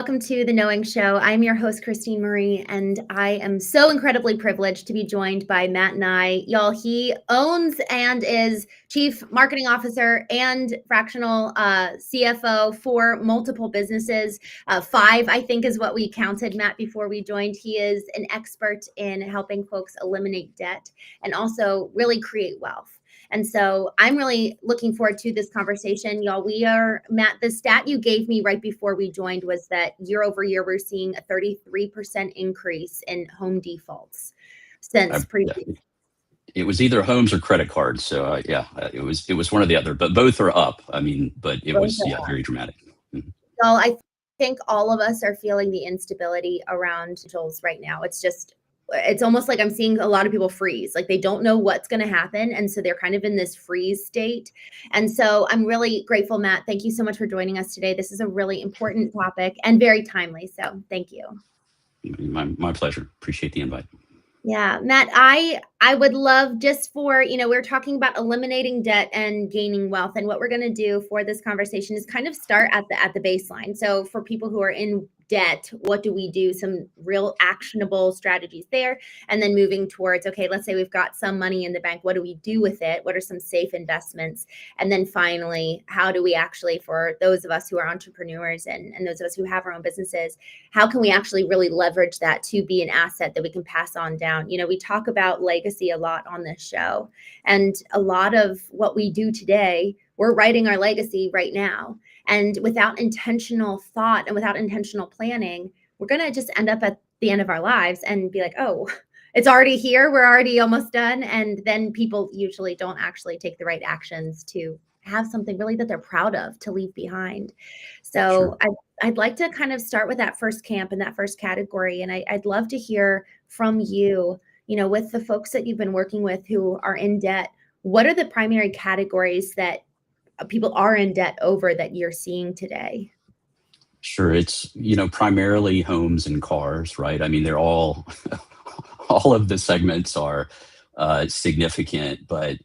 Welcome to The Knowing Show. I'm your host, Christine Marie, and I am so incredibly privileged to be joined by Matt Nye. Y'all, he owns and is Chief Marketing Officer and fractional CFO for multiple businesses. 5, I think, is what we counted, Matt, before we joined. He is an expert in helping folks eliminate debt and also really create wealth. And so I'm really looking forward to this conversation. Y'all, Matt, the stat you gave me right before we joined was that year over year, we're seeing a 33% increase in home defaults since previous. Yeah. It was either homes or credit cards. So it was one or the other, but both are up. But it was very dramatic. Mm-hmm. Well, I think all of us are feeling the instability around rentals right now. It's almost like I'm seeing a lot of people freeze, like they don't know what's going to happen. And so they're kind of in this freeze state. And so I'm really grateful, Matt. Thank you so much for joining us today. This is a really important topic and very timely. So thank you. My pleasure. Appreciate the invite. Yeah, Matt, I would love just for, we're talking about eliminating debt and gaining wealth. And what we're going to do for this conversation is kind of start at the baseline. So for people who are in debt, what do we do? Some real actionable strategies there. And then moving towards, okay, let's say we've got some money in the bank. What do we do with it? What are some safe investments? And then finally, how do we actually, for those of us who are entrepreneurs and those of us who have our own businesses, how can we actually really leverage that to be an asset that we can pass on down? We talk about legacy a lot on this show. And a lot of what we do today, we're writing our legacy right now. And without intentional thought and without intentional planning, we're going to just end up at the end of our lives and be like, oh, it's already here. We're already almost done. And then people usually don't actually take the right actions to have something really that they're proud of to leave behind. So sure. I'd like to kind of start with that first camp and that first category. And I'd love to hear from you, with the folks that you've been working with who are in debt, what are the primary categories that people are in debt over that you're seeing today? Sure. It's, primarily homes and cars, right? They're all of the segments are significant, but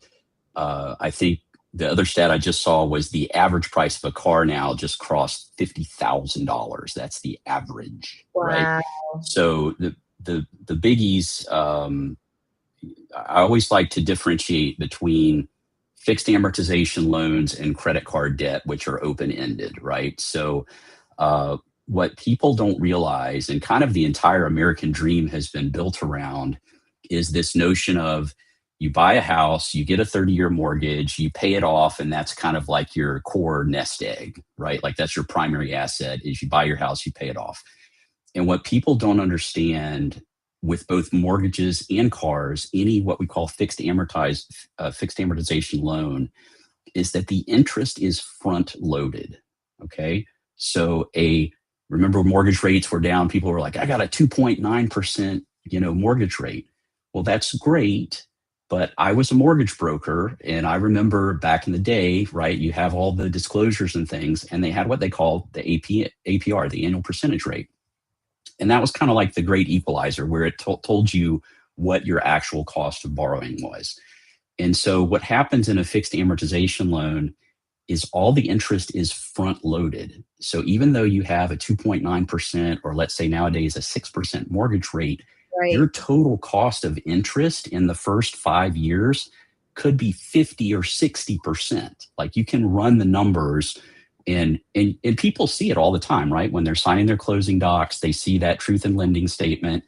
I think the other stat I just saw was the average price of a car now just crossed $50,000. That's the average, wow. Right? So the biggies, I always like to differentiate between fixed amortization loans and credit card debt, which are open-ended, right? So what people don't realize, and kind of the entire American dream has been built around, is this notion of you buy a house, you get a 30-year mortgage, you pay it off, and that's kind of like your core nest egg, right? Like that's your primary asset is you buy your house, you pay it off. And what people don't understand with both mortgages and cars, any what we call fixed amortization loan, is that the interest is front loaded. Okay, so remember mortgage rates were down. People were like, I got a 2.9% mortgage rate. Well, that's great, but I was a mortgage broker, and I remember back in the day, right? You have all the disclosures and things, and they had what they called the APR, the annual percentage rate. And that was kind of like the great equalizer, where it told you what your actual cost of borrowing was. And so what happens in a fixed amortization loan is all the interest is front loaded. So even though you have a 2.9%, or let's say nowadays a 6% mortgage rate, right, your total cost of interest in the first 5 years could be 50 or 60%. Like you can run the numbers. And people see it all the time, right? When they're signing their closing docs, they see that truth in lending statement.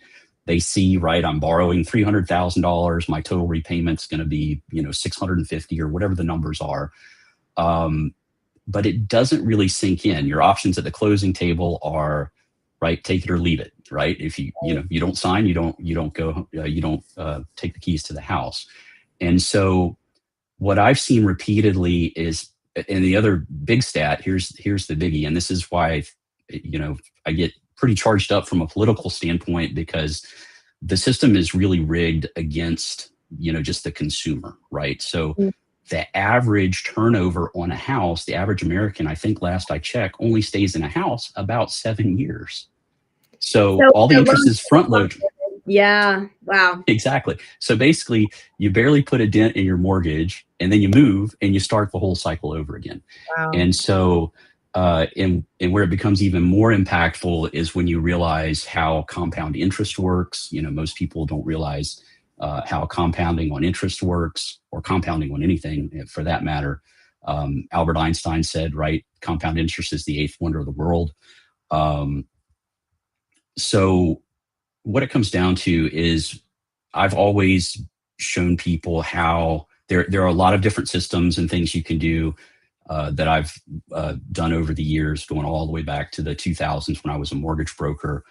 They see, right, I'm borrowing $300,000. My total repayment's going to be, $650 or whatever the numbers are. But it doesn't really sink in. Your options at the closing table are, right, take it or leave it, right? If you don't sign, you don't take the keys to the house. And so what I've seen repeatedly is, and the other big stat, here's the biggie, and this is why, I get pretty charged up from a political standpoint, because the system is really rigged against, just the consumer, right? So the average turnover on a house, the average American, I think last I checked, only stays in a house about 7 years. So all the interest is front loaded. Yeah. Wow. Exactly. So basically, you barely put a dent in your mortgage, and then you move and you start the whole cycle over again. Wow. And so And where it becomes even more impactful is when you realize how compound interest works. Most people don't realize how compounding on interest works, or compounding on anything for that matter. Albert Einstein said, right, compound interest is the eighth wonder of the world. Um, so what it comes down to is I've always shown people how there are a lot of different systems and things you can do that I've done over the years, going all the way back to the 2000s when I was a mortgage broker.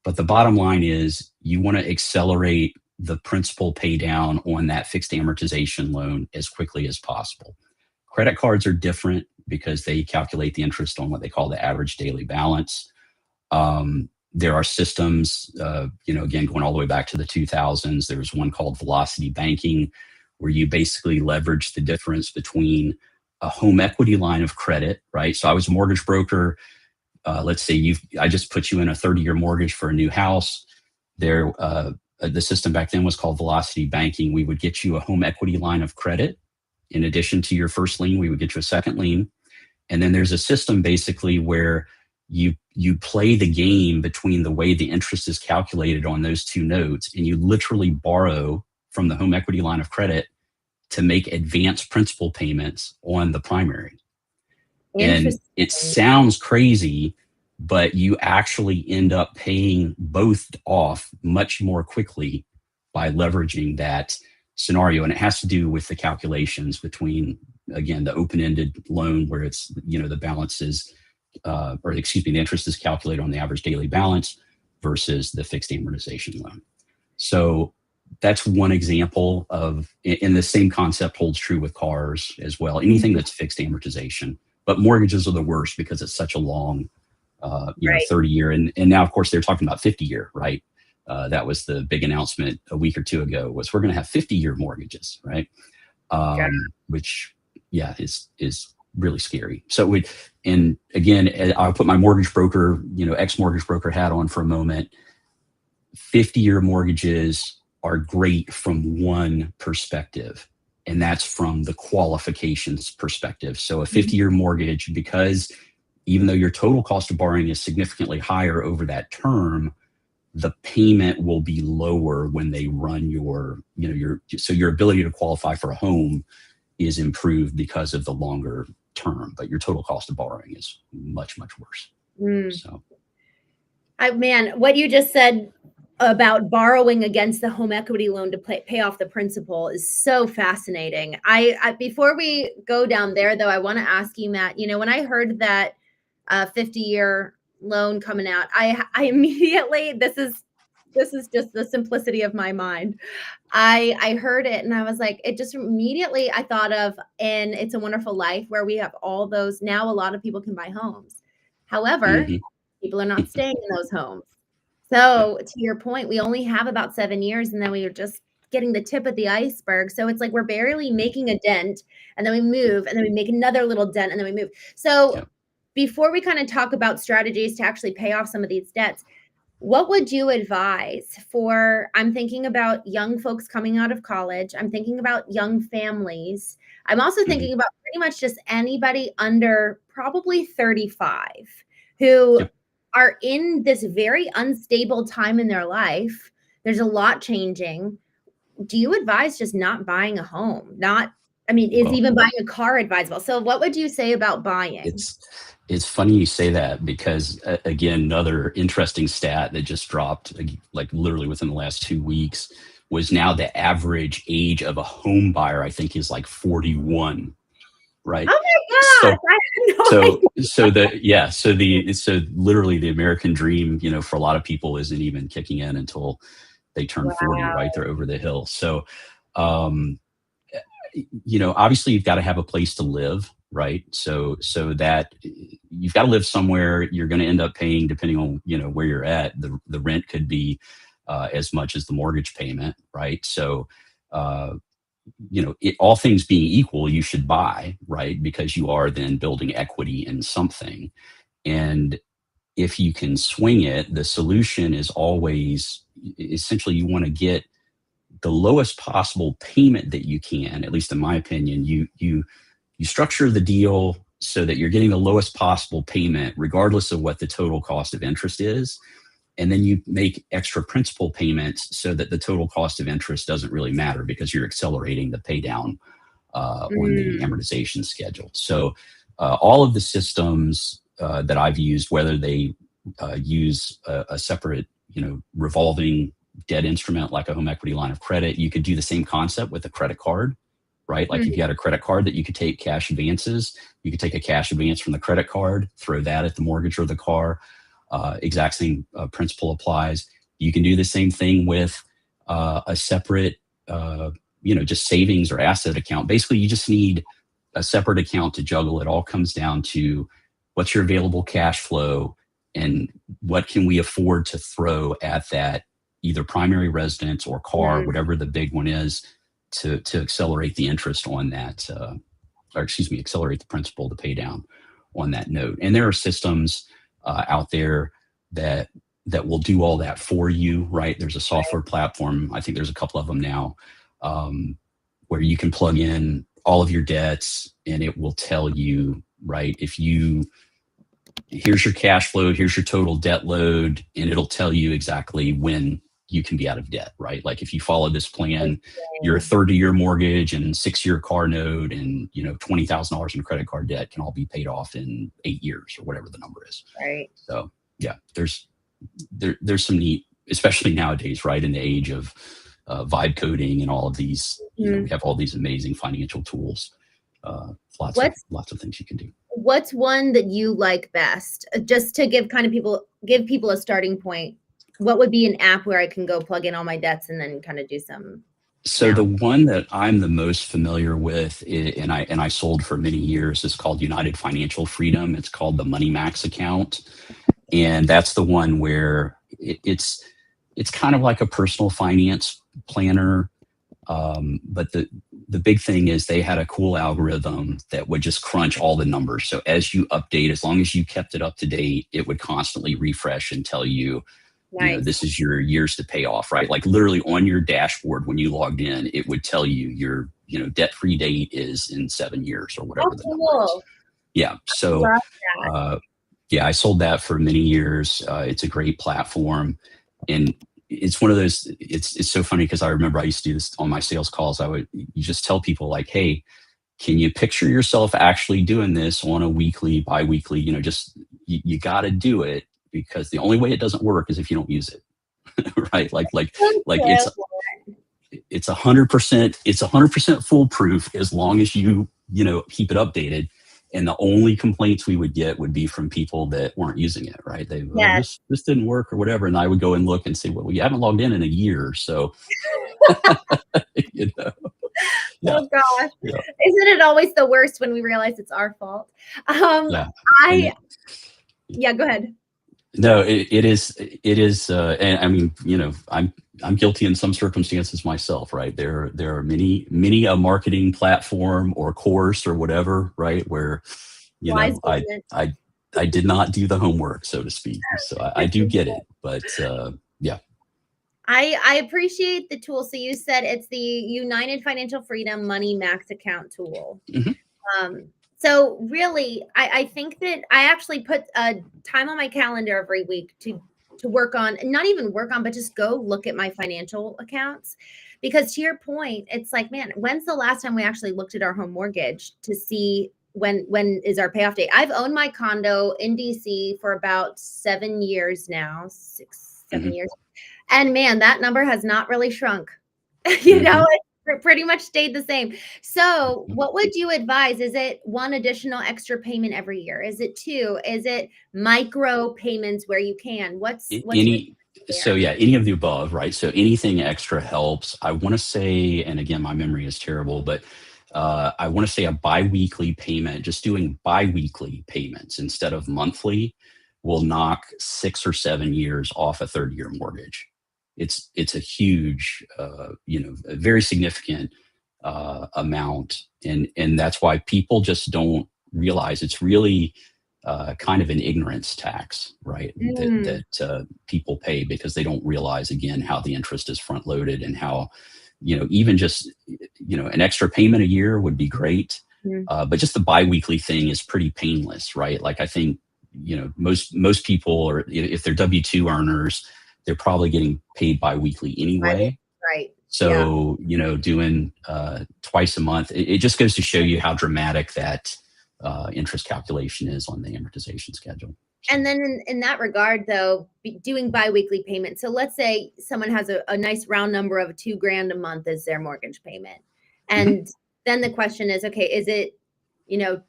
But the bottom line is you want to accelerate the principal pay down on that fixed amortization loan as quickly as possible. Credit cards are different because they calculate the interest on what they call the average daily balance. There are systems, again, going all the way back to the 2000s. There was one called velocity banking, where you basically leverage the difference between a home equity line of credit, right? So I was a mortgage broker. Let's say I just put you in a 30-year mortgage for a new house. The system back then was called velocity banking. We would get you a home equity line of credit. In addition to your first lien, we would get you a second lien. And then there's a system basically where you play the game between the way the interest is calculated on those two notes, and you literally borrow from the home equity line of credit to make advanced principal payments on the primary. And it sounds crazy, but you actually end up paying both off much more quickly by leveraging that scenario. And it has to do with the calculations between, again, the open-ended loan, where it's, the balance is, the interest is calculated on the average daily balance, versus the fixed amortization loan. So that's one example of, and the same concept holds true with cars as well. Anything that's fixed amortization, but mortgages are the worst because it's such a long, right. 30-year. And now, of course, they're talking about 50-year, right? That was the big announcement a week or two ago, was we're going to have 50-year mortgages, right? Which, is really scary. So and again, I'll put my mortgage broker, ex-mortgage broker hat on for a moment. 50-year mortgages are great from one perspective, and that's from the qualifications perspective. So a 50-year mortgage, because even though your total cost of borrowing is significantly higher over that term, the payment will be lower when they run your ability to qualify for a home is improved because of the longer term, but your total cost of borrowing is much, much worse. So, what you just said about borrowing against the home equity loan to pay off the principal is so fascinating. I before we go down there, though, I want to ask you, Matt, when I heard that 50-year loan coming out, I immediately, this is just the simplicity of my mind. I heard it and I was like, it just immediately, I thought of in It's a Wonderful Life, where we have all those, now a lot of people can buy homes. However, people are not staying in those homes. So to your point, we only have about 7 years, and then we are just getting the tip of the iceberg. So it's like we're barely making a dent, and then we move, and then we make another little dent, and then we move. So before we kind of talk about strategies to actually pay off some of these debts, what would you advise for, I'm thinking about young folks coming out of college. I'm thinking about young families. I'm also thinking about pretty much just anybody under probably 35 who are in this very unstable time in their life. There's a lot changing. Do you advise just not buying a home? Is even buying a car advisable? So what would you say about buying? It's funny you say that, because again, another interesting stat that just dropped, like literally within the last 2 weeks, was now the average age of a home buyer, I think, is like 41. Right. Oh my gosh. So literally the American dream, for a lot of people isn't even kicking in until they turn 40, right? They're over the hill. So, obviously you've got to have a place to live, right? So that you've got to live somewhere. You're going to end up paying, depending on, where you're at, the rent could be as much as the mortgage payment, right? So, all things being equal, you should buy, right? Because you are then building equity in something. And if you can swing it, the solution is always, essentially, you want to get the lowest possible payment that you can. At least in my opinion, you structure the deal so that you're getting the lowest possible payment, regardless of what the total cost of interest is. And then you make extra principal payments so that the total cost of interest doesn't really matter because you're accelerating the pay down on the amortization schedule. So all of the systems that I've used, whether they use a separate, revolving debt instrument like a home equity line of credit, you could do the same concept with a credit card, right? Like if you had a credit card that you could take cash advances, you could take a cash advance from the credit card, throw that at the mortgage or the car. Exact same principle applies. You can do the same thing with a separate, just savings or asset account. Basically, you just need a separate account to juggle. It all comes down to what's your available cash flow and what can we afford to throw at that either primary residence or car, whatever the big one is, to accelerate the interest on that, accelerate the principal to pay down on that note. And there are systems out there that will do all that for you, right? There's a software platform. I think there's a couple of them now where you can plug in all of your debts and it will tell you, right, here's your cash flow, here's your total debt load, and it'll tell you exactly when you can be out of debt, right? Like if you follow this plan, your 30-year mortgage and 6-year car note and $20,000 in credit card debt can all be paid off in 8 years or whatever the number is. Right. So yeah, there's some neat, especially nowadays, right, in the age of vibe coding and all of these. We have all these amazing financial tools. Lots of things you can do. What's one that you like best? Just to give people a starting point. What would be an app where I can go plug in all my debts and then kind of do some? So the one that I'm the most familiar with, and I sold for many years, is called United Financial Freedom. It's called the Money Max account, and that's the one where it's kind of like a personal finance planner. But the big thing is they had a cool algorithm that would just crunch all the numbers. So as you update, as long as you kept it up to date, it would constantly refresh and tell you, this is your years to pay off, right? Like literally on your dashboard when you logged in, it would tell you your, debt-free date is in 7 years or whatever the number is. Yeah. So, I sold that for many years. It's a great platform. And it's one of those, it's so funny because I remember I used to do this on my sales calls. You just tell people like, hey, can you picture yourself actually doing this on a weekly, bi-weekly, you got to do it, because the only way it doesn't work is if you don't use it. Right. Like it's 100% foolproof as long as you keep it updated. And the only complaints we would get would be from people that weren't using it, right? This didn't work or whatever. And I would go and look and say, well, you haven't logged in a year. So, Yeah. Oh gosh. Yeah. Isn't it always the worst when we realize it's our fault? Go ahead. No, it is. And I mean, I'm guilty in some circumstances myself, right? There are many a marketing platform or course or whatever, right? Where, I did not do the homework, so to speak. So I do get it, but yeah. I appreciate the tool. So you said it's the United Financial Freedom Money Max account tool. So really, I think that I actually put a time on my calendar every week to work on, not even work on, but just go look at my financial accounts. Because to your point, it's like, man, when's the last time we actually looked at our home mortgage to see when is our payoff date? I've owned my condo in DC for about 7 years now, 7 years. And man, that number has not really shrunk. It pretty much stayed the same. So what would you advise? Is it one additional extra payment every year? Is it 2? Is it micro payments where you can? Any of the above, right? So anything extra helps. I want to say, and again, my memory is terrible, but I want to say a biweekly payment, just doing biweekly payments instead of monthly, will knock 6 or 7 years off a 30-year mortgage. It's a huge, a very significant amount, and that's why people just don't realize it's really kind of an ignorance tax, right? That people pay because they don't realize, again, how the interest is front loaded and how, even just an extra payment a year would be great. Mhm. But just the biweekly thing is pretty painless, right? Like I think, most people, or if they're W-2 earners, they're probably getting paid biweekly Right, anyway. right. Yeah. So, doing twice a month, it just goes to show you how dramatic that interest calculation is on the amortization schedule. So, And then in that regard, though, doing biweekly payments. So let's say someone has a nice round number of $2,000 a month as their mortgage payment. mhm. And then the question is, okay, is it,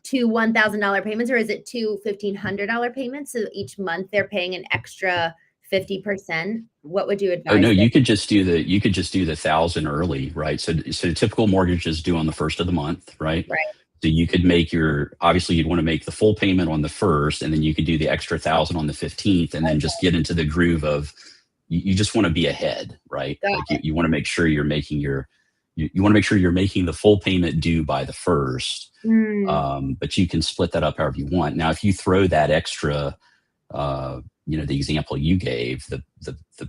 two $1,000 payments or is it two $1,500 payments? So each month they're paying an extra 50%. What would you Oh no, advise there? you could just do the 1,000 early, right? So typical mortgages due on the first of the month, right? Right. So you could make obviously you'd want to make the full payment on the first, and then you could do the extra 1,000 on the 15th, and then just get into the groove of you just want to be ahead, right? Got Like you want to make sure you're making you want to make sure you're making the full payment due by the first. Mm, But you can split that up however you want. Now, if you throw that extra, the example you gave, the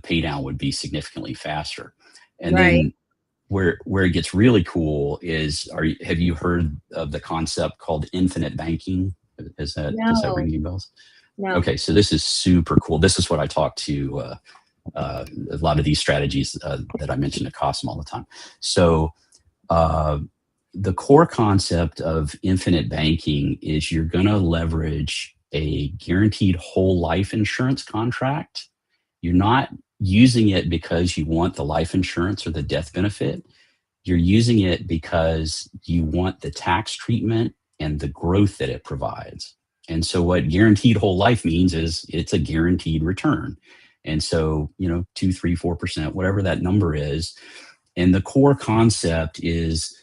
pay down would be significantly faster. And right. then where it gets really cool is, have you heard of the concept called infinite banking? Does that ring No, any bells? no. Okay, so this is super cool. This is what I talk to a lot of these strategies that I mention to Cosm all the time. So uh, the core concept of infinite banking is you're going to leverage a guaranteed whole life insurance contract. You're not using it because you want the life insurance or the death benefit. You're using it because you want the tax treatment and the growth that it provides. And so what guaranteed whole life means is it's a guaranteed return. And so, 2, 3, 4%, whatever that number is. And the core concept is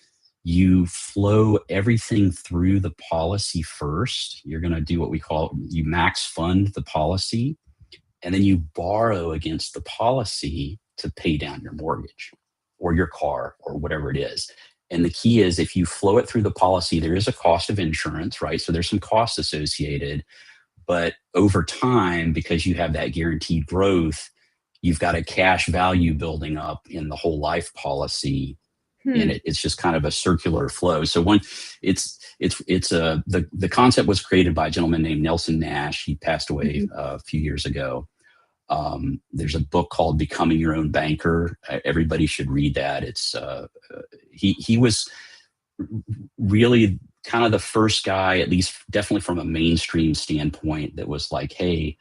you flow everything through the policy first. You're going to do what we call, you max fund the policy, and then you borrow against the policy to pay down your mortgage or your car or whatever it is. And the key is, if you flow it through the policy, there is a cost of insurance, right? So there's some costs associated, but over time, because you have that guaranteed growth, you've got a cash value building up in the whole life policy, and Hmm. it's just kind of a circular flow. So the concept was created by a gentleman named Nelson Nash. He passed away Mhm. a few years ago. There's a book called Becoming Your Own Banker. Everybody should read that. He was really kind of the first guy, at least definitely from a mainstream standpoint, that was like, hey,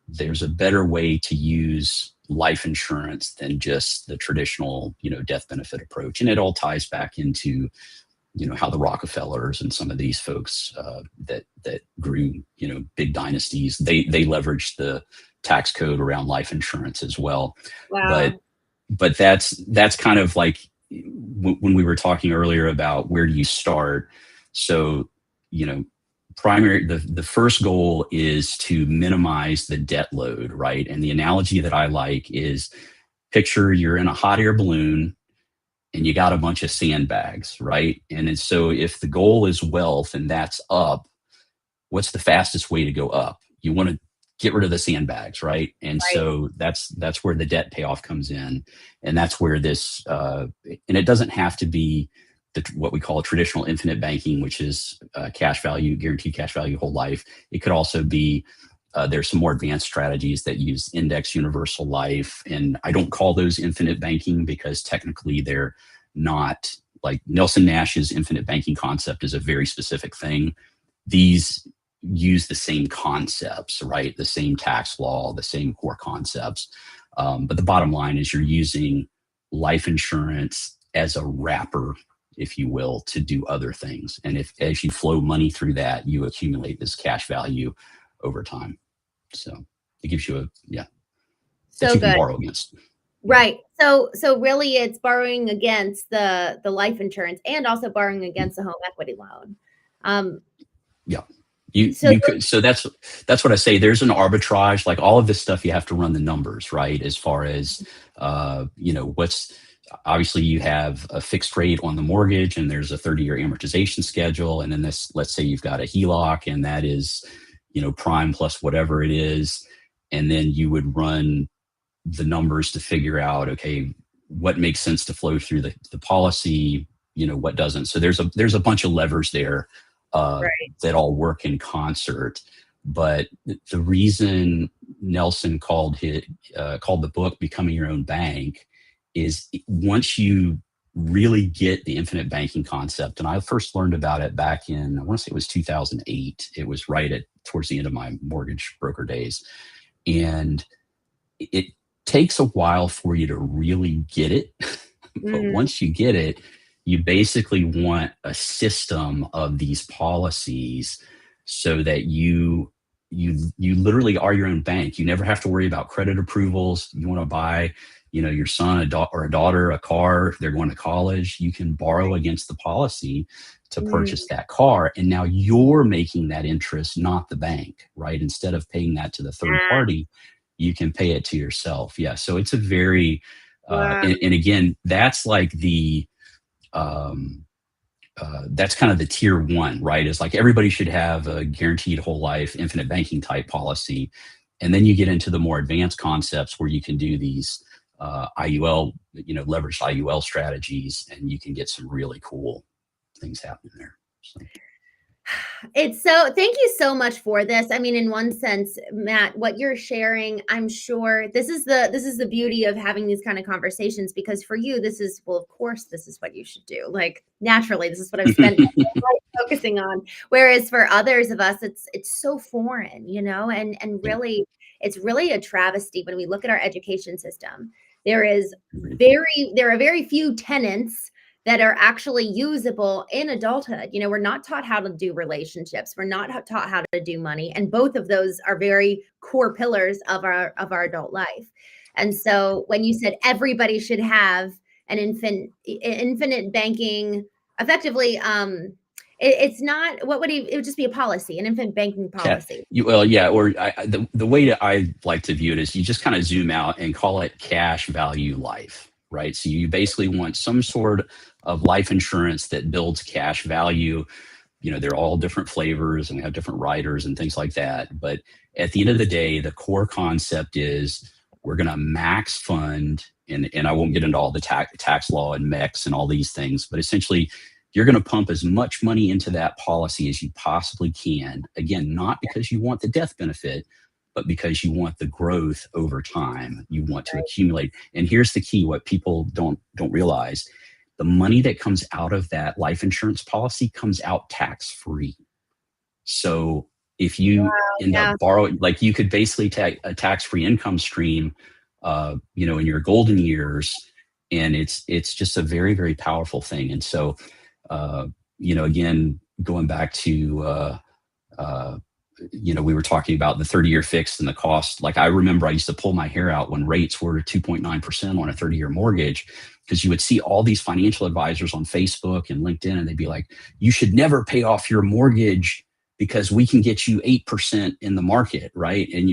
there's a better way to use life insurance than just the traditional, death benefit approach. And it all ties back into, how the Rockefellers and some of these folks that grew, big dynasties, they leveraged the tax code around life insurance as well. But Wow. but that's kind of like when we were talking earlier about where do you start. So, the first goal is to minimize the debt load, right? And the analogy that I like is, picture you're in a hot air balloon and you got a bunch of sandbags, right? So if the goal is wealth and that's up, what's the fastest way to go up? You want to get rid of the sandbags, right? And Right. so that's where the debt payoff comes in, and that's where this and it doesn't have to be what we call a traditional infinite banking, which is cash value, guaranteed cash value, whole life. It could also be there's some more advanced strategies that use index universal life, and I don't call those infinite banking because technically they're not. Like Nelson Nash's infinite banking concept is a very specific thing. These use the same concepts, right? The same tax law, the same core concepts. But the bottom line is you're using life insurance as a wrapper, if you will, to do other things. And as you flow money through that, you accumulate this cash value over time. So it gives you that So you can good. borrow against. Right. So really it's borrowing against the life insurance and also borrowing against the home equity loan. Um, Yeah. You so you could so that's what I say. There's an arbitrage. Like all of this stuff, you have to run the numbers, right? As far as what's obviously you have a fixed rate on the mortgage and there's a 30-year amortization schedule. And then let's say you've got a HELOC and that is, prime plus whatever it is. And then you would run the numbers to figure out, okay, what makes sense to flow through the policy, what doesn't. So there's a bunch of levers there Right. that all work in concert. But the reason Nelson called the book "Becoming Your Own Bank" is once you really get the infinite banking concept, and I first learned about it back in, I want to say it was 2008. It was towards the end of my mortgage broker days, and it takes a while for you to really get it. But Mm, once you get it, you basically want a system of these policies so that you literally are your own bank. You never have to worry about credit approvals. You want to buy, your son or a daughter a car, if they're going to college, you can borrow against the policy to mm, purchase that car. And now you're making that interest, not the bank, right? Instead of paying that to the third ah, party, you can pay it to yourself. Yeah. So it's a very, wow. and again, that's like um, that's kind of the tier one, right? Is like everybody should have a guaranteed whole life, infinite banking type policy. And then you get into the more advanced concepts where you can do these IUL, leveraged IUL strategies, and you can get some really cool things happening there. So, It's so thank you so much for this. I mean, in one sense, Matt, what you're sharing, I'm sure this is the beauty of having these kind of conversations, because for you, this is, well, of course, this is what you should do. Like, naturally, this is what I've spent my whole life focusing on. Whereas for others of us, it's so foreign, and yeah, really, it's really a travesty when we look at our education system. There is right. there are very few tenants that are actually usable in adulthood. We're not taught how to do relationships. We're not taught how to do money, and both of those are very core pillars of our adult life. And so when you said everybody should have an infinite banking, effectively, it's not, what would it would just be a policy, an infinite banking Cat, policy. well, yeah, or the way that I like to view it is you just kind of zoom out and call it cash value life, right? So you basically want some sort of life insurance that builds cash value. They're all different flavors and we have different riders and things like that. But at the end of the day, the core concept is we're going to max fund, and I won't get into all the tax law and MEX and all these things, but essentially you're going to pump as much money into that policy as you possibly can. Again, not because you want the death benefit, but because you want the growth over time. You want to accumulate. And here's the key: what people don't realize: the money that comes out of that life insurance policy comes out tax free. So if you end Yeah. up borrowing, like you could basically take a tax free income stream, in your golden years, and it's just a very, very powerful thing. And so uh, again, going back to, uh, we were talking about the 30-year fixed and the cost. Like I remember I used to pull my hair out when rates were 2.9% on a 30-year mortgage, because you would see all these financial advisors on Facebook and LinkedIn, and they'd be like, you should never pay off your mortgage because we can get you 8% in the market, right? And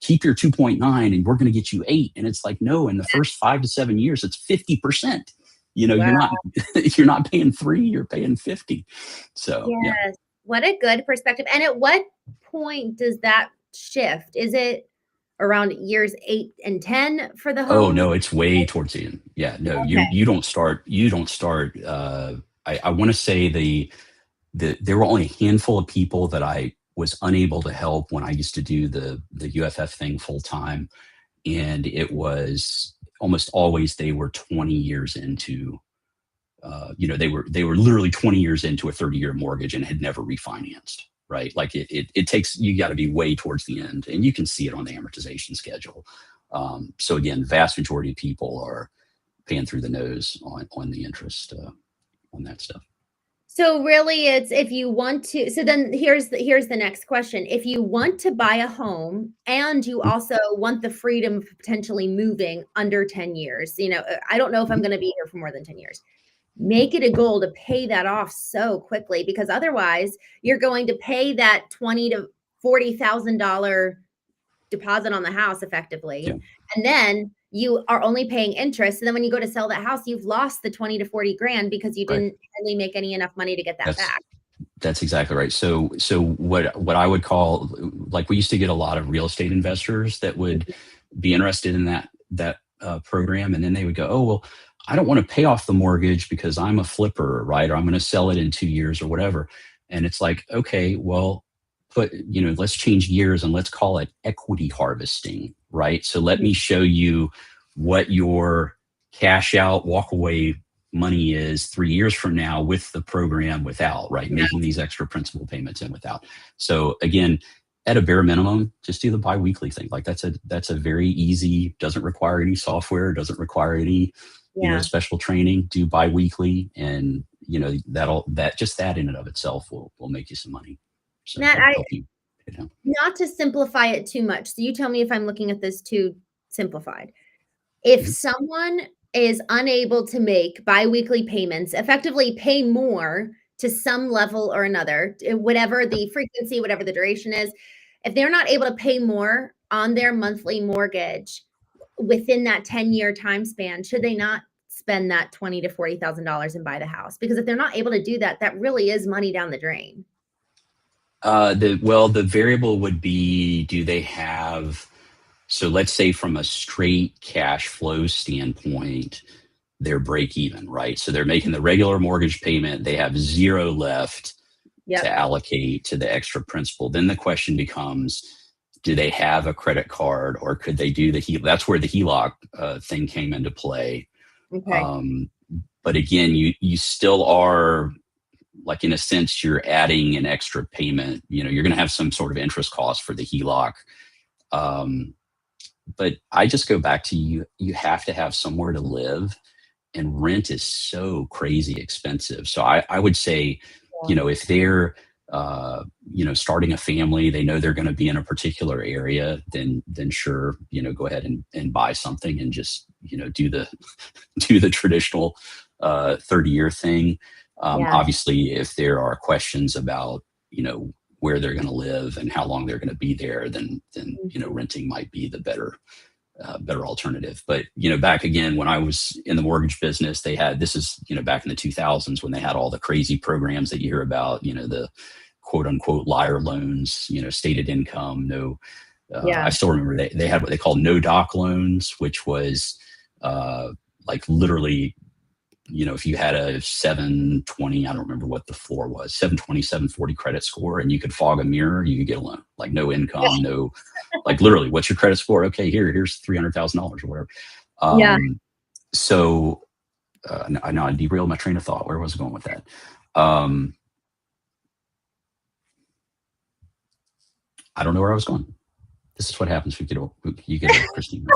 keep your 2.9 and we're going to get you 8. And it's like, no, in the first 5 to 7 years, it's 50%. You're Wow. not you're not paying 3, you're paying 50. So yeah. Yes. What a good perspective. And at what point does that shift? Is it around years 8 and 10 for the Oh home? no, it's way towards the end. Yeah, no, Okay. you don't start. I want to say there were only a handful of people that I was unable to help when I used to do the UFF thing full time, and it was almost always they were 20 years into. They were literally 20 years into a 30-year mortgage and had never refinanced. Right, like it takes, you got to be way towards the end, and you can see it on the amortization schedule. So again, vast majority of people are paying through the nose on the interest on that stuff. So really it's, if you want to, so then here's the next question. If you want to buy a home and you Mhm, also want the freedom of potentially moving under 10 years, I don't know if I'm mhm. going to be here for more than 10 years. Make it a goal to pay that off so quickly, because otherwise you're going to pay that 20 to $40,000 deposit on the house Yeah, effectively, and then you are only paying interest, and then when you go to sell that house, you've lost the 20 to 40 grand because you right. didn't really make any enough money to get that That's back. that's exactly right. So what I would call, like, we used to get a lot of real estate investors that would be interested in that program, and then they would go, oh well, I don't want to pay off the mortgage because I'm a flipper, right? Or I'm going to sell it in 2 years or whatever. And it's like, okay, well, let's change gears and let's call it equity harvesting, right? So let me show you what your cash out, walk away money is 3 years from now with the program without, right? Making these extra principal payments in without. So again, at a bare minimum, just do the biweekly thing. Like that's a very easy, doesn't require any software, doesn't require any, special training. Do biweekly, and that in and of itself will make you some money. So Matt, help you. Not to simplify it too much. So you tell me if I'm looking at this too simplified. If someone is unable to make biweekly payments, effectively pay more to some level or another, whatever the frequency, whatever the duration is, if they're not able to pay more on their monthly mortgage within that 10-year time span, should they not spend that $20,000 to $40,000 and buy the house? Because if they're not able to do that, that really is money down the drain. The variable would be, do they have, so let's say from a straight cash flow standpoint, they're break even, right? So they're making the regular mortgage payment. They have zero left to allocate to the extra principal. Then the question becomes, do they have a credit card, or could they do that's where the HELOC thing came into play. Okay. But again, you still are, like, in a sense, you're adding an extra payment. You're going to have some sort of interest cost for the HELOC. But I just go back to you have to have somewhere to live, and rent is so crazy expensive. So I would say, if they're, starting a family, they know they're going to be in a particular area, then sure, go ahead and buy something and just, do the traditional 30-year thing. Obviously, if there are questions about, where they're going to live and how long they're going to be there, then renting might be the better alternative. But back again, when I was in the mortgage business, they had, this is back in the 2000s, when they had all the crazy programs that you hear about, the quote unquote liar loans, stated income, no. I still remember they had what they called no doc loans, which was like literally, if you had a 720, I don't remember what the floor was, 720, 740 credit score, and you could fog a mirror, you could get a loan. Like no income, no, like literally, what's your credit score? Okay, here's $300,000 or whatever. So I know I derailed my train of thought. Where was I going with that? I don't know where I was going. This is what happens when you get a Christene.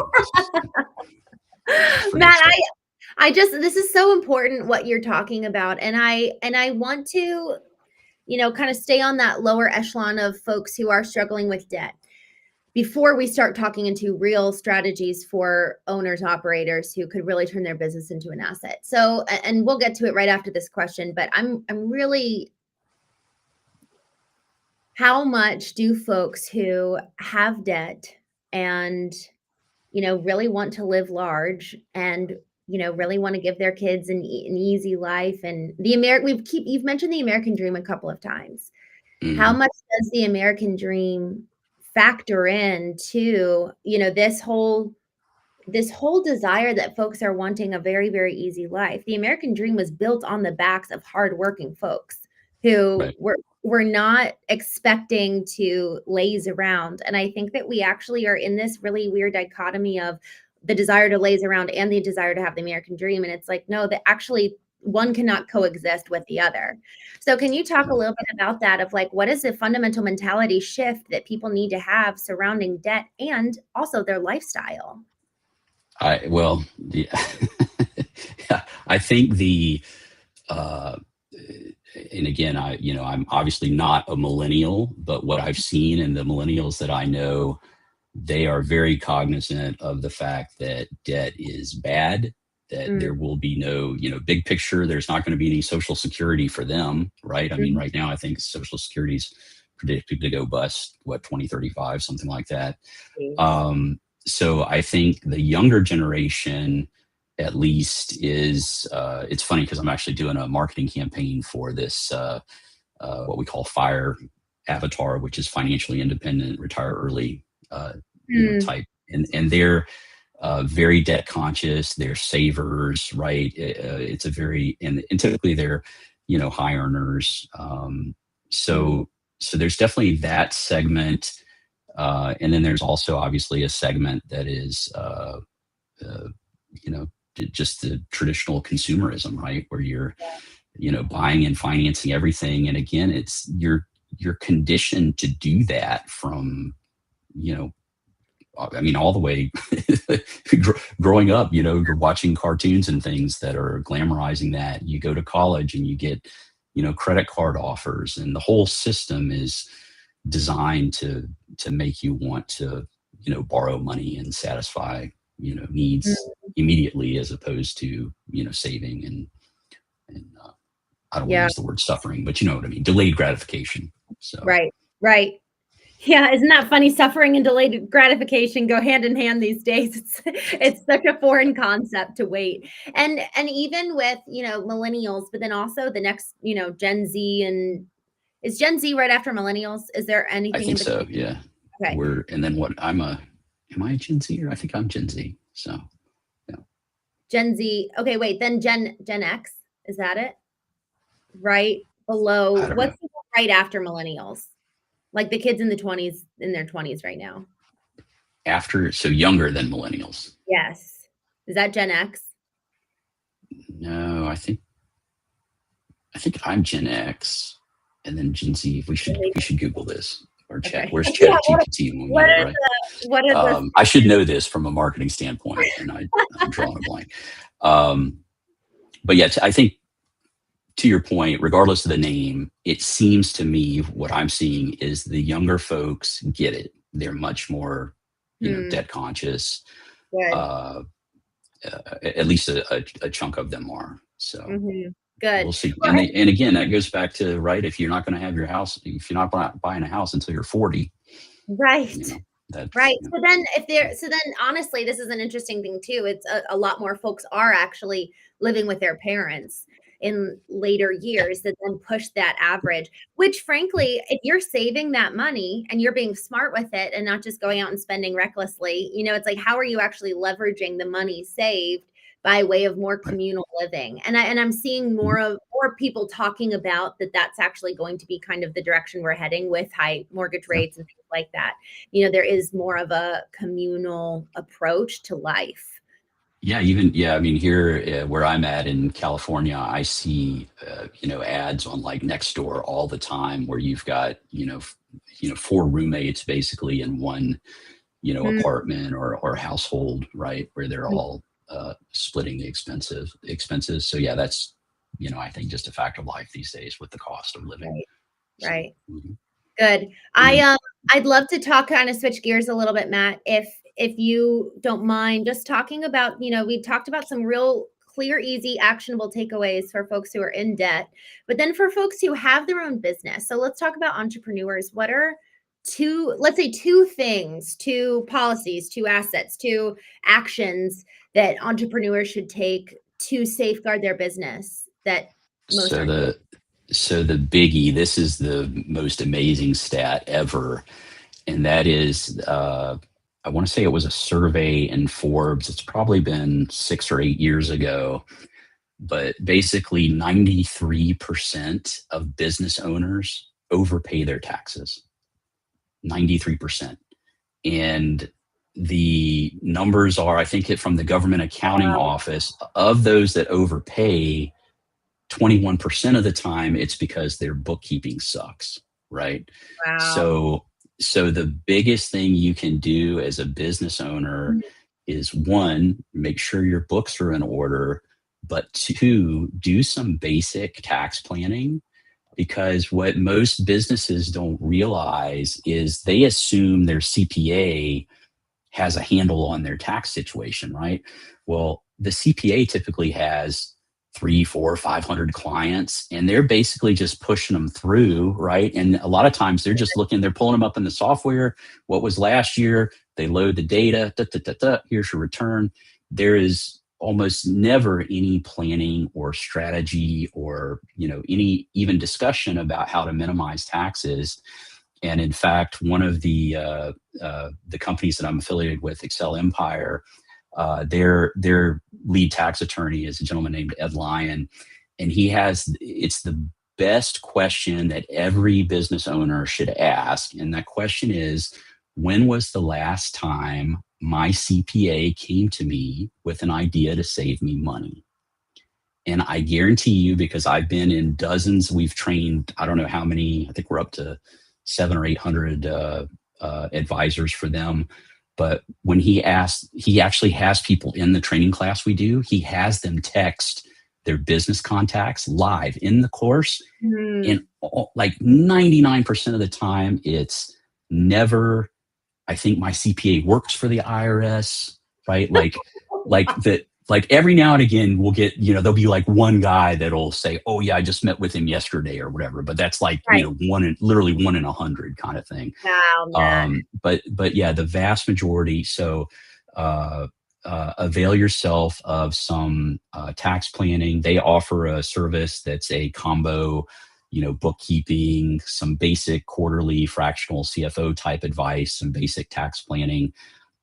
Matt, this is so important what you're talking about. And I want to, kind of stay on that lower echelon of folks who are struggling with debt before we start talking into real strategies for owners, operators who could really turn their business into an asset. So, and we'll get to it right after this question, but I'm really, how much do folks who have debt and, really want to live large and, really want to give their kids an easy life, and you've mentioned the American dream a couple of times. How much does the American dream factor into, this whole desire that folks are wanting a very, very easy life? The American dream was built on the backs of hardworking folks who were not expecting to laze around. And I think that we actually are in this really weird dichotomy of the desire to laze around and the desire to have the American dream. And it's like, no, that actually one cannot coexist with the other. So can you talk a little bit about that, of like, what is the fundamental mentality shift that people need to have surrounding debt and also their lifestyle? I think and again, I'm obviously not a millennial, but what I've seen in the millennials that I know, they are very cognizant of the fact that debt is bad, that there will be no, big picture, there's not going to be any Social Security for them, right? I mean, right now, I think Social Security is predicted to go bust, 2035, something like that. So I think the younger generation, at least, is, it's funny because I'm actually doing a marketing campaign for this, what we call FIRE avatar, which is financially independent, retire early, type. And they're, very debt conscious. They're savers, right? It's a very, and typically they're, high earners. So there's definitely that segment. And then there's also obviously a segment that is, uh, just the traditional consumerism, right? Where you're, buying and financing everything. And again, you're conditioned to do that from, all the way growing up, you're watching cartoons and things that are glamorizing that. You go to college and you get, credit card offers, and the whole system is designed to make you want to, borrow money and satisfy, needs immediately, as opposed to, saving and I don't want to Yeah. use the word suffering, but you know what I mean, delayed gratification. So Right. Right. Yeah, isn't that funny? Suffering and delayed gratification go hand in hand these days. It's such a foreign concept to wait. And even with, millennials, but then also the next, Gen Z, and is Gen Z right after millennials? Is there I anything in think so. between? Yeah. Okay. And then what, am I a Gen Z, or I think I'm Gen Z. So yeah. Gen Z. Okay, wait, then Gen X. Is that it? Right below. I don't know. What's the one right after millennials? Like the kids in their 20s right now. So younger than millennials. Yes. Is that Gen X? No, I think I'm Gen X, and then Gen Z. We should Google this or chat. Okay. Where's Yeah, Chat GPT when we what need it, are right? what are the I should know this from a marketing standpoint, and I'm drawing a blank. But yeah, I think, to your point, regardless of the name, it seems to me what I'm seeing is the younger folks get it. They're much more, debt conscious. good. At least a chunk of them are. So Good. we'll see. Well, And again, that goes back to, right, if you're not going to have your house, if you're not buying a house until you're 40, right. that's Right. So then honestly, this is an interesting thing too. It's a lot more folks are actually living with their parents in later years that then push that average, which frankly, if you're saving that money and you're being smart with it and not just going out and spending recklessly, it's like, how are you actually leveraging the money saved by way of more right. communal living? And I'm seeing more people talking about that that's actually going to be kind of the direction we're heading with high mortgage Yeah. rates and things like that. There is more of a communal approach to life. Yeah, I mean, here where I'm at in California, I see ads on like Nextdoor all the time, where you've got four roommates basically in one Mm, apartment or household, right, where they're all splitting the expenses. So yeah, that's I think just a fact of life these days with the cost of living. right, So right. mhm. Good. And then I'd love to kind of switch gears a little bit, Matt, if you don't mind, just talking about, we talked about some real clear, easy, actionable takeaways for folks who are in debt, but then for folks who have their own business. So let's talk about entrepreneurs. What are let's say two things, two policies, two assets, two actions that entrepreneurs should take to safeguard their business that most so aren't doing? the biggie, this is the most amazing stat ever, and that is, I want to say it was a survey in Forbes. It's probably been 6 or 8 years ago, but basically 93% of business owners overpay their taxes. 93%. And the numbers are, I think, from the government accounting Wow. office, of those that overpay, 21% of the time it's because their bookkeeping sucks, right? Wow. So the biggest thing you can do as a business owner is, one, make sure your books are in order, but two, do some basic tax planning, because what most businesses don't realize is they assume their CPA has a handle on their tax situation, right? Well, the CPA typically has 3, 4, 500 clients, and they're basically just pushing them through, right? And a lot of times they're pulling them up in the software. What was last year? They load the data. Here's your return. There is almost never any planning or strategy or any even discussion about how to minimize taxes. And in fact, one of the companies that I'm affiliated with, Excel Empire, Their lead tax attorney is a gentleman named Ed Lyon, and it's the best question that every business owner should ask. And that question is, when was the last time my CPA came to me with an idea to save me money? And I guarantee you, because I've been in dozens, we've trained, I don't know how many, I think we're up to 700 or 800 advisors for them. But when he actually has people in the training class we do, he has them text their business contacts live in the course. And like 99% of the time, it's never, I think my CPA works for the IRS, right? Like every now and again we'll get, there'll be like one guy that'll say, oh yeah, I just met with him yesterday or whatever. But that's like, Right. literally 1 in 100 kind of thing. Wow, man. But yeah, the vast majority. So, avail yourself of some tax planning. They offer a service that's a combo, bookkeeping, some basic quarterly fractional CFO type advice, some basic tax planning.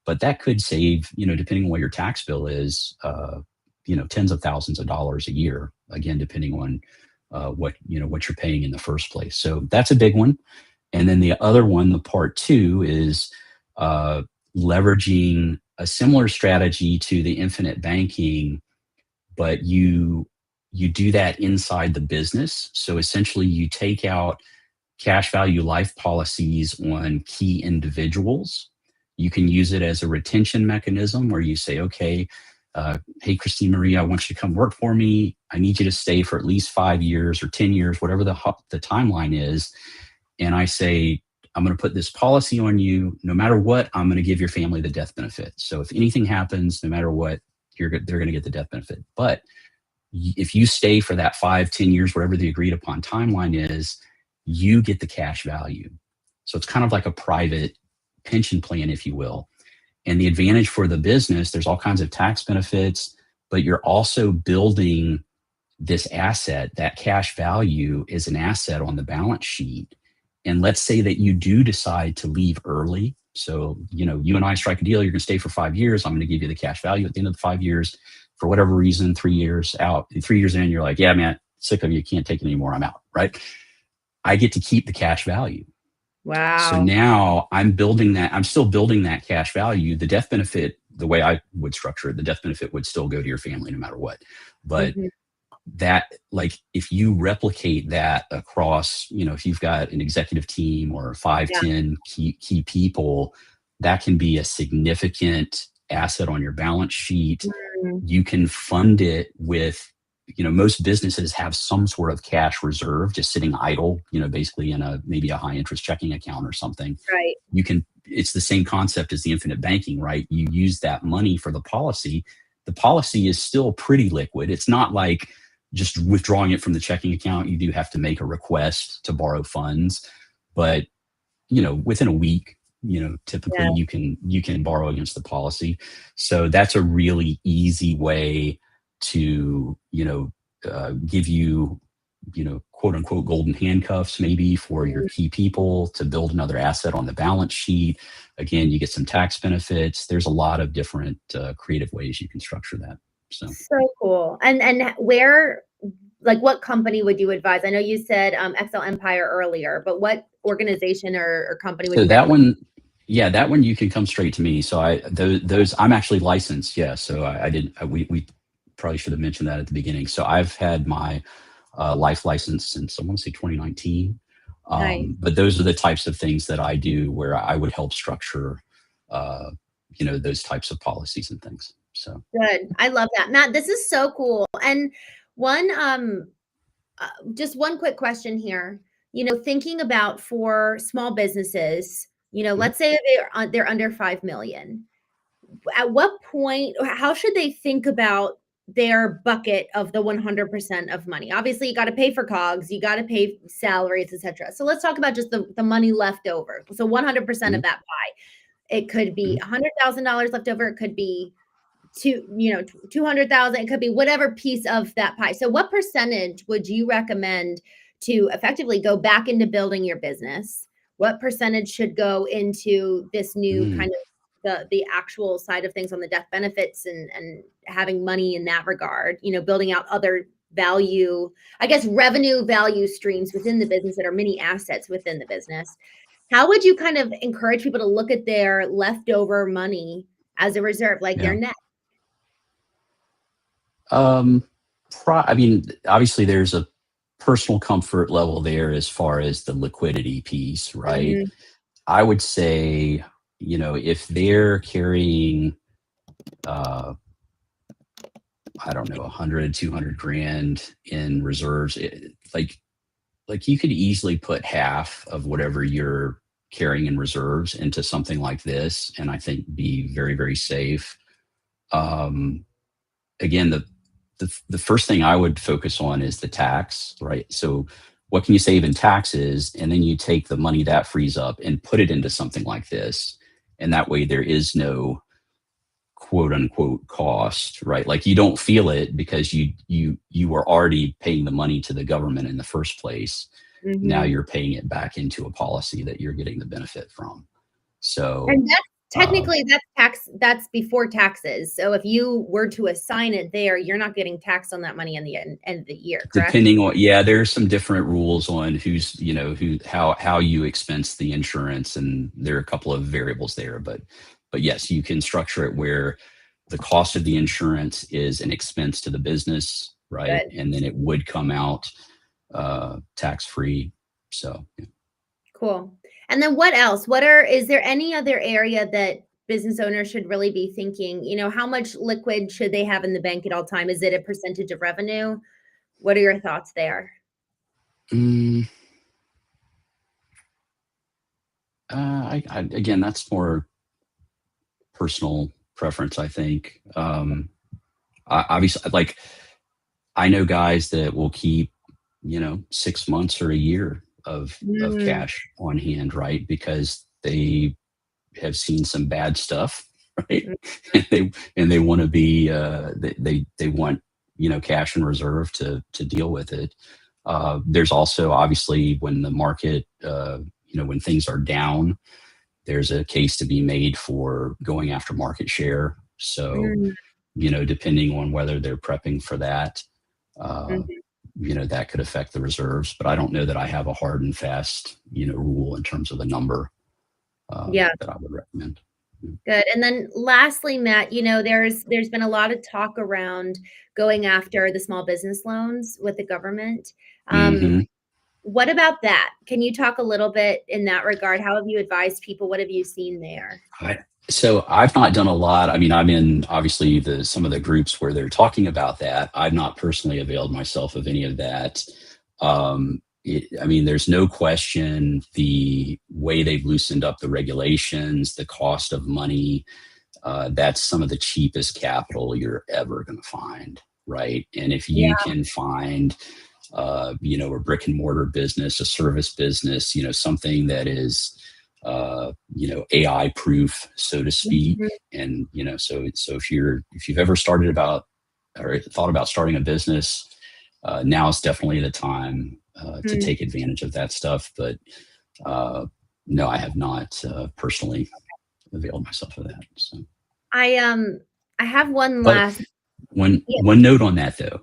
But that could save, depending on what your tax bill is, tens of thousands of dollars a year. Again, depending on what you're paying in the first place. So that's a big one. And then the other one, the part two, is leveraging a similar strategy to the infinite banking, but you do that inside the business. So essentially, you take out cash value life policies on key individuals. You can use it as a retention mechanism where you say, okay, hey, Christine Marie, I want you to come work for me. I need you to stay for at least 5 years or 10 years, whatever the timeline is. And I say, I'm going to put this policy on you. No matter what, I'm going to give your family the death benefit. So if anything happens, no matter what, they're going to get the death benefit. But if you stay for that 5, 10 years, whatever the agreed upon timeline is, you get the cash value. So it's kind of like a private pension plan, if you will. And the advantage for the business, there's all kinds of tax benefits, but you're also building this asset. That cash value is an asset on the balance sheet. And let's say that you do decide to leave early. So, you and I strike a deal, you're going to stay for 5 years. I'm going to give you the cash value at the end of the 5 years. For whatever reason, 3 years out, 3 years in, you're like, yeah, man, sick of you, can't take it anymore, I'm out, right? I get to keep the cash value. Wow. So now I'm still building that cash value. The death benefit, the way I would structure it, the death benefit would still go to your family no matter what. But that, like, if you replicate that across, if you've got an executive team or 5, 10 key people, that can be a significant asset on your balance sheet. You can fund it with, most businesses have some sort of cash reserve just sitting idle, basically in maybe a high interest checking account or something. Right. It's the same concept as the infinite banking, right? You use that money for the policy. The policy is still pretty liquid. It's not like just withdrawing it from the checking account. You do have to make a request to borrow funds, but within a week, typically you can borrow against the policy. So that's a really easy way to, give you, quote unquote, golden handcuffs, maybe for your key people to build another asset on the balance sheet. Again, you get some tax benefits. There's a lot of different creative ways you can structure that. So cool. And where, like, what company would you advise? I know you said XL Empire earlier, but what organization or company would you that recommend? that one you can come straight to me. So I'm actually licensed. Yeah. So we probably should have mentioned that at the beginning. So I've had my life license since, I want to say, 2019. Nice. But those are the types of things that I do where I would help structure, those types of policies and things. So Good. I love that. Matt, this is so cool. And just one quick question here. Thinking about for small businesses, let's say they're under 5 million. At what point, how should they think about their bucket of the 100% of money? Obviously, you got to pay for COGS, you got to pay salaries, etc. So let's talk about just the money left over. So 100% of that pie. It could be $100,000 left over. It could be 200,000. It could be whatever piece of that pie. So what percentage would you recommend to effectively go back into building your business? What percentage should go into this new kind of the actual side of things on the death benefits and having money in that regard, building out other value, I guess, revenue value streams within the business that are mini assets within the business. How would you kind of encourage people to look at their leftover money as a reserve, like their Yeah. net? I mean, obviously, there's a personal comfort level there as far as the liquidity piece, right? Mhm. I would say, if they're carrying, uh, I don't know, 100, 200 grand in reserves, like you could easily put half of whatever you're carrying in reserves into something like this, and I think be very, very safe. Um, Again, the first thing I would focus on is the tax, right? So what can you save in taxes? And then you take the money that frees up and put it into something like this. And that way there is no quote unquote cost, right? Like you don't feel it because you were already paying the money to the government in the first place. Now Mhm. you're paying it back into a policy that you're getting the benefit from. So And that's uh, technically that's before taxes. So if you were to assign it there, you're not getting taxed on that money in the end of the year, correct? depending on, yeah, there's some different rules on how you expense the insurance, and there are a couple of variables there, but yes, you can structure it where the cost of the insurance is an expense to the business, right? Good. And then it would come out tax free. So yeah. Cool. And then what else? Is there any other area that business owners should really be thinking, how much liquid should they have in the bank at all time? Is it a percentage of revenue? What are your thoughts there? Mm, again, that's more personal preference, I think. Obviously, like I know guys that will keep, 6 months or a year of Mm, cash on hand, right? Because they have seen some bad stuff, right? mm, And they want to be they want cash in reserve to deal with it. There's also obviously when the market when things are down, there's a case to be made for going after market share. So mm, depending on whether they're prepping for that, uh, mhm. that could affect the reserves. But I don't know that I have a hard and fast, rule in terms of a number Yeah. that I would recommend. Good. And then lastly, Matt, there's been a lot of talk around going after the small business loans with the government. Um, Mm-hmm. what about that? Can you talk a little bit in that regard? How have you advised people? What have you seen there? So I've not done a lot. I mean, I'm in obviously some of the groups where they're talking about that. I've not personally availed myself of any of that. I mean, there's no question the way they've loosened up the regulations, the cost of money, that's some of the cheapest capital you're ever going to find, right? And if you Yeah. can find, a brick and mortar business, a service business, something that is, AI proof, so to speak. Mhm, And so if you've ever started about or thought about starting a business, now is definitely the time to mhm. take advantage of that stuff. But uh, no, I have not personally availed myself of that. So. I have one But last. Yeah, one note on that though.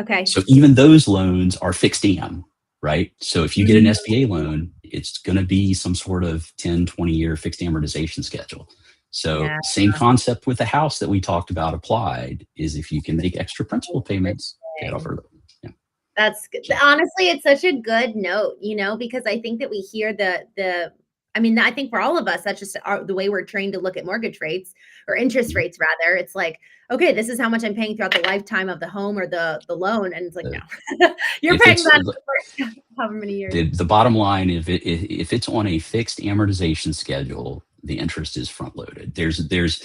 okay. So even those loans are fixed AM, right? So if you get an Mhm. SBA loan, it's going to be some sort of 10, 20-year fixed amortization schedule. So Yeah, same concept with the house that we talked about applied is if you can make extra principal payments, pay it off interesting. early. Yeah. That's good. So, Honestly, it's such a good note, because I think that we hear I mean, I think for all of us, that's just the way we're trained to look at mortgage rates or interest mhm. rates rather. It's like, okay, this is how much I'm paying throughout the lifetime of the home or the loan. And it's like, Uh, no, you're if paying it's that for however many years. the bottom line, if it's on a fixed amortization schedule, the interest is front loaded. There's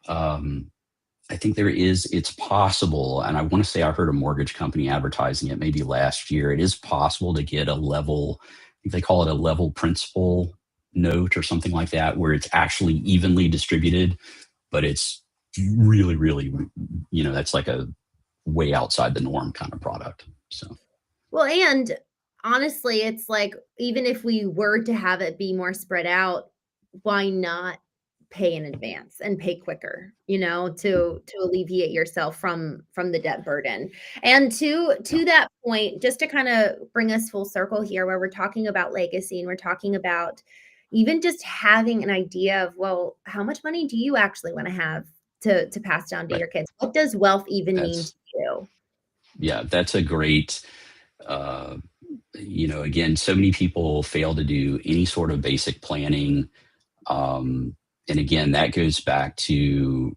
um, I think it's possible, and I want to say I heard a mortgage company advertising it maybe last year. It is possible to get a level, I think they call it a level principal note or something like that, where it's actually evenly distributed, but it's really, really, that's like a way outside the norm kind of product. So, Well, and honestly, it's like even if we were to have it be more spread out, why not pay in advance and pay quicker, to alleviate yourself from the debt burden. And Yeah. to that point, just to kind of bring us full circle here, where we're talking about legacy and we're talking about even just having an idea of, well, how much money do you actually want to have to pass down to Right. your kids? What does wealth even mean to That's you? yeah. That's a great. Uh, again, so many people fail to do any sort of basic planning. And again, that goes back to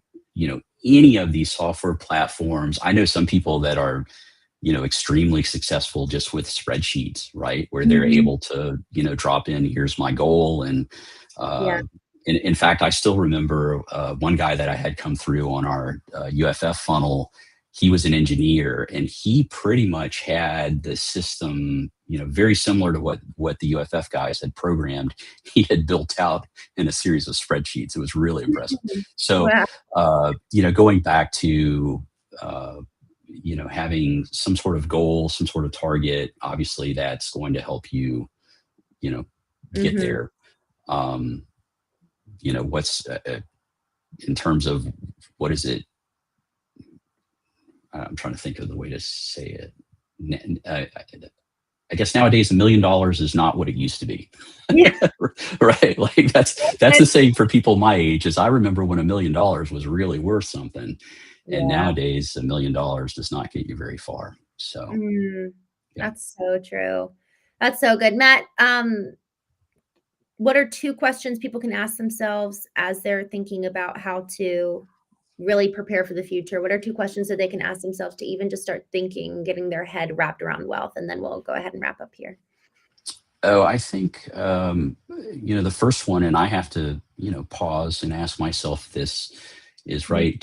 any of these software platforms. I know some people that are extremely successful just with spreadsheets, right? Where they're Mhm. able to, drop in, here's my goal. And Yeah. uh, in fact, I still remember one guy that I had come through on our UFF funnel. He was an engineer and he pretty much had the system, very similar to what the UFF guys had programmed. He had built out in a series of spreadsheets. It was really impressive. Mhm. So, Wow. going back to, having some sort of goal, some sort of target, obviously that's going to help you, you know, get Mhm. there. Um, what's in terms of what is it? I'm trying to think of the way to say it. I guess nowadays $1 million is not what it used to be. Yeah. Right? Like that's the same for people my age. As I remember when $1 million was really worth something, and Yeah. nowadays $1 million does not get you very far. So Mm, yeah. that's so true. That's so good. Matt, what are 2 questions people can ask themselves as they're thinking about how to really prepare for the future? What are 2 questions that they can ask themselves to even just start thinking, getting their head wrapped around wealth? And then we'll go ahead and wrap up here. Oh, I think the first one, and I have to pause and ask myself this is Mm, right.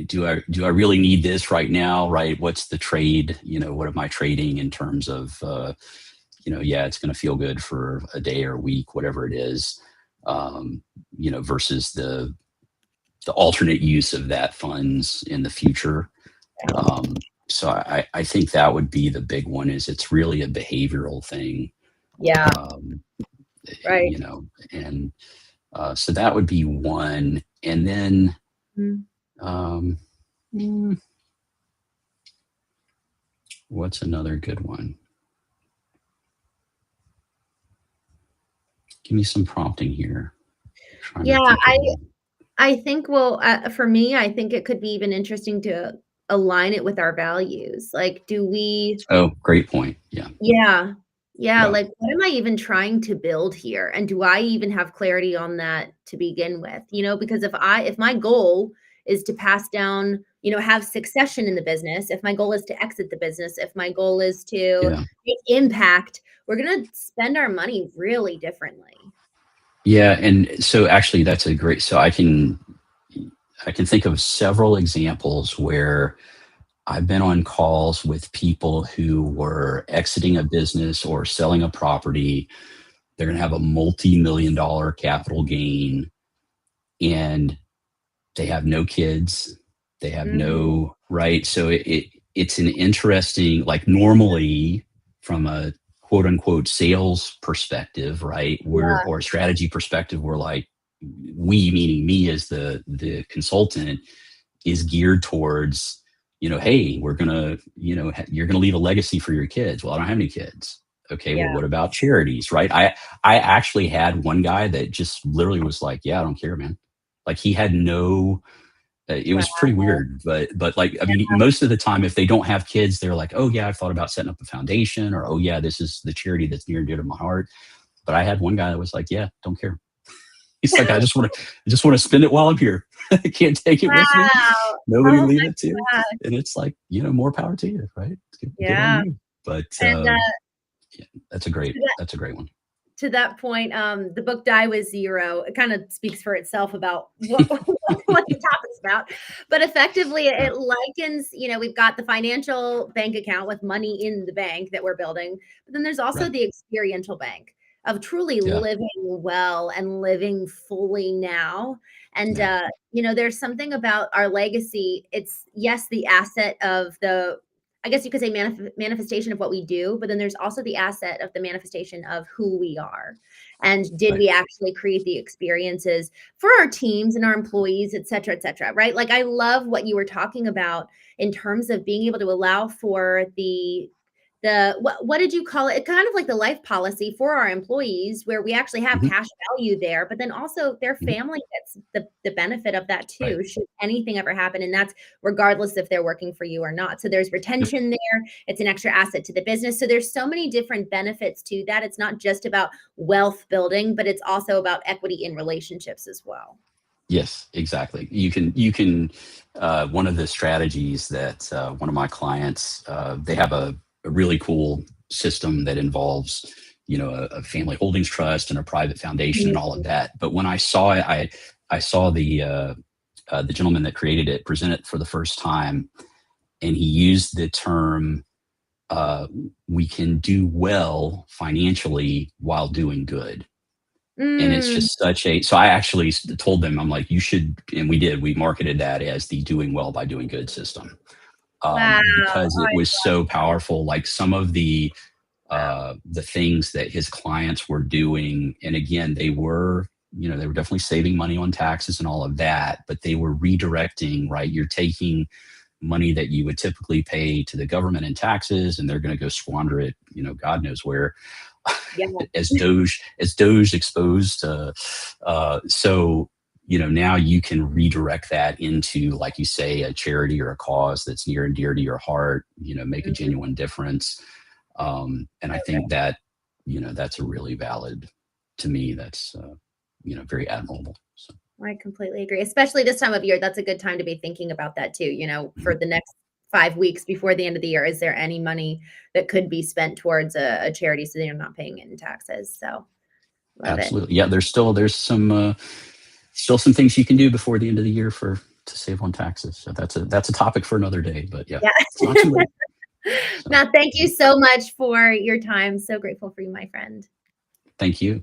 Do I really need this right now? Right? What's the trade? What am I trading in terms of yeah, it's going to feel good for a day or a week, whatever it is, versus the alternate use of that funds in the future. So I think that would be the big one. Is it's really a behavioral thing. yeah, Um, right. you know, and so that would be one. And then, Mm. um, mm, what's another good one? Give me some prompting here. Trying to Yeah, think of I one. I think, well, for me, I think it could be even interesting to align it with our values. Like, do we Oh, great point. Yeah, Yeah. Yeah, yeah, like, what am I even trying to build here? And do I even have clarity on that to begin with? Because if my goal is to pass down, have succession in the business, if my goal is to exit the business, if my goal is to yeah, make impact, we're gonna spend our money really differently. yeah. And so actually, that's a great. So I can think of several examples where I've been on calls with people who were exiting a business or selling a property. They're going to have a multi-million-dollar capital gain, and they have no kids. They have Mhm. no right. So it's an interesting, like normally from a quote unquote sales perspective, right? We're Yeah, or a strategy perspective, we're like we meaning me as the consultant is geared towards hey, we're gonna you're gonna leave a legacy for your kids. Well, I don't have any kids. Okay, yeah, well, what about charities, right? I actually had one guy that just literally was like, yeah, I don't care, man. Like he had no it wow, was pretty weird, but like I mean, most of the time, if they don't have kids, they're like, oh yeah, I've thought about setting up a foundation, or oh yeah, this is the charity that's near and dear to my heart. But I had one guy that was like, yeah, don't care. He's like, I just want to spend it while I'm here. I can't take it with me. wow. Nobody Oh leave my it to. god. And it's like, more power to you, right? Good on Yeah, you. But and, yeah, that's a great one. to that point, the book Die with Zero, it kind of speaks for itself about what the topic's about. But effectively, Yeah, it likens, we've got the financial bank account with money in the bank that we're building, but then there's also right. the experiential bank of truly Yeah, living well and living fully now. And, yeah, there's something about our legacy. It's, yes, the asset of the I guess you could say manifestation of what we do, but then there's also the asset of the manifestation of who we are. And did Right. we actually create the experiences for our teams and our employees, et cetera, right? Like I love what you were talking about in terms of being able to allow for the what did you call it? Kind of like the life policy for our employees where we actually have Mhm. cash value there, but then also their Mhm. family gets the benefit of that Right. too, should anything ever happen. And that's regardless if they're working for you or not. So there's Yep. retention there. It's an extra asset to the business. So there's so many different benefits to that. It's not just about wealth building, but it's also about equity in relationships as well. Yes, exactly. One of the strategies that one of my clients, they have a really cool system that involves, a family holdings trust and a private foundation and all of Mhm. that. But when I saw it, I saw the gentleman that created it present it for the first time, and he used the term, uh, "We can do well financially while doing good." And it's Mm, just such a so I actually told them, I'm like, "You should," and we did, we marketed that as the doing well by doing good system, wow. because it I was so powerful. Like some of the things that his clients were doing, and again, they were definitely saving money on taxes and all of that, but they were redirecting, right? You're taking money that you would typically pay to the government in taxes, and they're going to go squander it, God knows where, yeah. as Doge exposed. So now you can redirect that into, like you say, a charity or a cause that's near and dear to your heart. Make a Mhm. genuine difference. And I Okay. think that that's a really valid, to me. That's very admirable. So I completely agree. Especially this time of year, that's a good time to be thinking about that too, for mhm. the next 5 weeks before the end of the year. Is there any money that could be spent towards a charity so that you're not paying it in taxes? So, love it. Absolutely, yeah. There's still some things you can do before the end of the year for to save on taxes. So that's a topic for another day. But yeah, Yeah. it's not too late. So Matt, thank you so much for your time. So grateful for you, my friend. thank you.